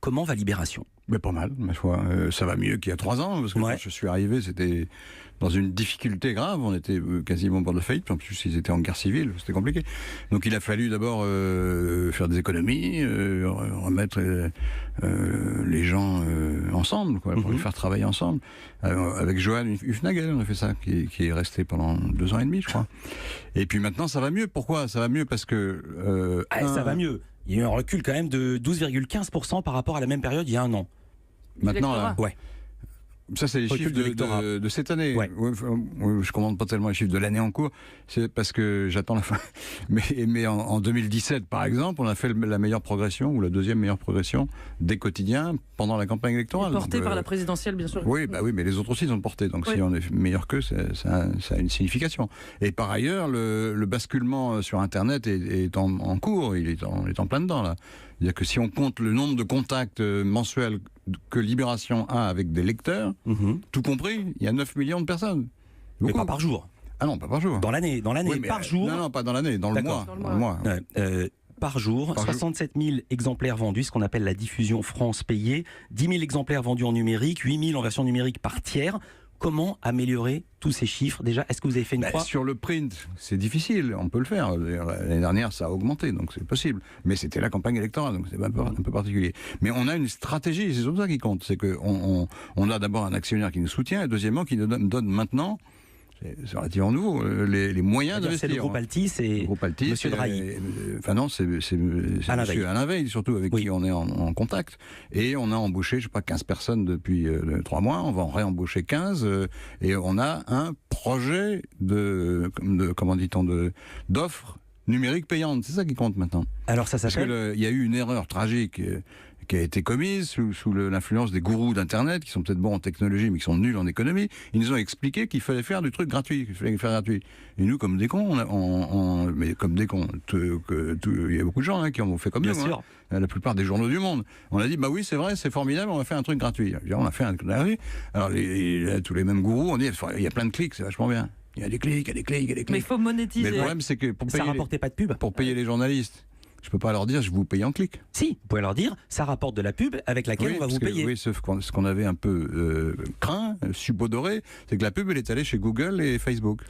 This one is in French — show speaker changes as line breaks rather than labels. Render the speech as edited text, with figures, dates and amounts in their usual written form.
Comment va Libération?
Mais pas mal, ma foi. Ça va mieux qu'il y a 3 ans, parce que quand je suis arrivé, c'était dans une difficulté grave. On était quasiment au bord de la faillite. En plus, ils étaient en guerre civile, c'était compliqué. Donc il a fallu d'abord faire des économies, remettre les gens ensemble, quoi, pour les faire travailler ensemble. Avec Johan Hufnagel, on a fait ça, qui est resté pendant 2 ans et demi, je crois. Et puis maintenant, ça va mieux. Pourquoi ça va mieux? Parce que...
ça va mieux. Il y a eu un recul quand même de 12,15% par rapport à la même période il y a 1 an.
Maintenant, là,
ouais.
Ça, c'est les chiffres de cette année.
Ouais.
Je commande pas tellement les chiffres de l'année en cours. C'est parce que j'attends la fin. Mais en 2017, par exemple, on a fait la meilleure progression, ou la deuxième meilleure progression des quotidiens pendant la campagne électorale.
Porté par la présidentielle, bien sûr.
Oui, oui, mais les autres aussi sont portés. Donc si on est meilleur qu'eux, ça a une signification. Et par ailleurs, le basculement sur Internet est en cours. Il est en plein dedans, là. C'est-à-dire que si on compte le nombre de contacts mensuels que Libération a avec des lecteurs, tout compris, il y a 9 millions de personnes.
Mais pas par jour.
Ah non, pas par jour.
Dans l'année,
Oui,
par jour.
Non, pas dans l'année, dans le mois.
Dans le mois.
Par jour, 67 000 exemplaires vendus, ce qu'on appelle la diffusion France payée, 10 000 exemplaires vendus en numérique, 8 000 en version numérique par tiers. Comment améliorer tous ces chiffres? Déjà, est-ce que vous avez fait une croix?
Sur le print, c'est difficile, on peut le faire. L'année dernière, ça a augmenté, donc c'est possible. Mais c'était la campagne électorale, donc c'est un peu particulier. Mais on a une stratégie, c'est surtout ça qui compte. C'est qu'on a d'abord un actionnaire qui nous soutient, et deuxièmement, qui nous donne maintenant, c'est relativement nouveau, les moyens d'investir.
C'est le groupe Altis et Monsieur Drahi.
Enfin non, c'est Monsieur Alain Veil, surtout, avec qui on est en contact. Et on a embauché, je sais pas, 15 personnes depuis 3 mois. On va en réembaucher 15. Et on a un projet comment dit-on, d'offres numériques payantes. C'est ça qui compte maintenant.
Alors ça s'appelle...
Parce qu'il y a eu une erreur tragique qui a été commise sous l'influence des gourous d'Internet, qui sont peut-être bons en technologie, mais qui sont nuls en économie. Ils nous ont expliqué qu'il fallait faire du truc gratuit, qu'il fallait faire gratuit. Et nous, comme des cons, mais comme des cons, il y a beaucoup de gens qui ont fait comme nous. Bien sûr. La plupart des journaux du monde. On a dit, bah oui, c'est vrai, c'est formidable, on va faire un truc gratuit. On a fait un truc gratuit. Alors, tous les mêmes gourous, on dit, il y a plein de clics, c'est vachement bien. Il y a des clics, il y a des clics, il y a des clics.
Mais il faut monétiser.
Mais le problème, c'est que
ça rapportait pas de pub.
Pour payer les journalistes, je peux pas leur dire je vous paye en clic.
Si, vous pouvez leur dire ça rapporte de la pub avec laquelle on va vous payer.
Oui, sauf ce qu'on avait un peu craint, subodoré, c'est que la pub elle est allée chez Google et Facebook.